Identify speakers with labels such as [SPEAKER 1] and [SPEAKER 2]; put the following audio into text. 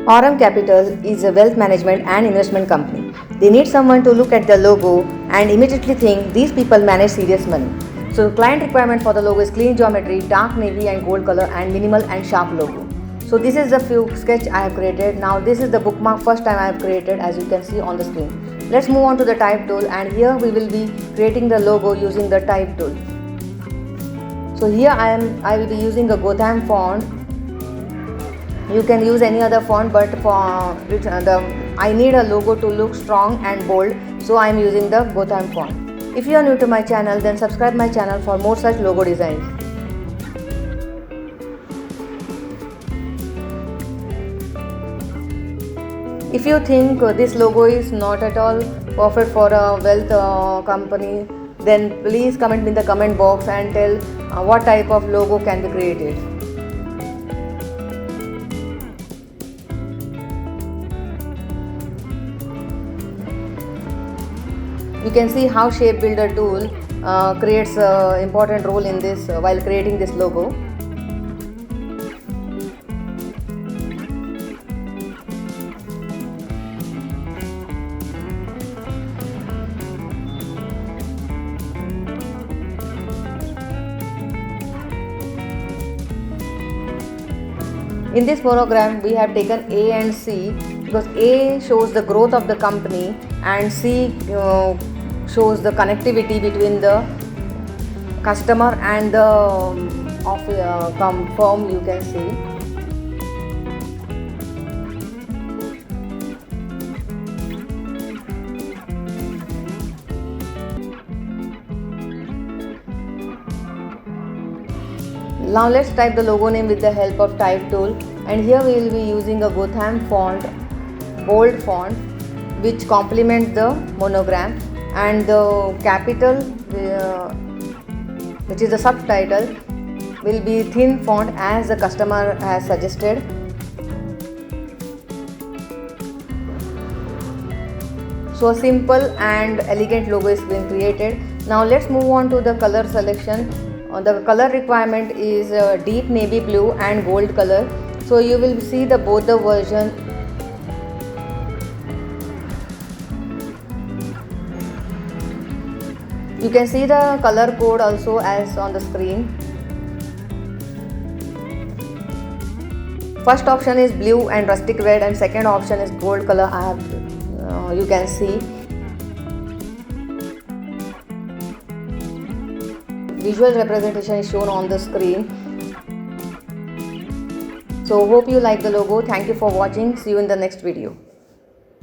[SPEAKER 1] Aurum Capital is a wealth management and investment company. They need someone to look at the logo and immediately think these people manage serious money. So client requirement for the logo is clean geometry, dark navy and gold color, and minimal and sharp logo. So this is the few sketch I have created. Now this is the bookmark first time I have created, as you can see on the screen. Let's move on to the type tool, and here we will be creating the logo using the type tool. So here I will be using a Gotham font. You can use any other font, but I need a logo to look strong and bold, so I am using the Gotham font. If you are new to my channel, then subscribe my channel for more such logo designs. If you think this logo is not at all perfect for a wealth company, then please comment in the comment box and tell what type of logo can be created. You can see how shape builder tool creates an important role in this while creating this logo. In this monogram, we have taken A and C because A shows the growth of the company and C shows the connectivity between the customer and the firm, you can see. Now let's type the logo name with the help of type tool, and here we will be using a Gotham font, bold font, which complements the monogram, and the capital which is the subtitle will be thin font as the customer has suggested. So a simple and elegant logo is being created. Now let's move on to the color selection. The color requirement is deep navy blue and gold color. So you will see both the version. You can see the color code also as on the screen. First option is blue and rustic red, and second option is gold color. You can see. Visual representation is shown on the screen. So hope you like the logo. Thank you for watching. See you in the next video.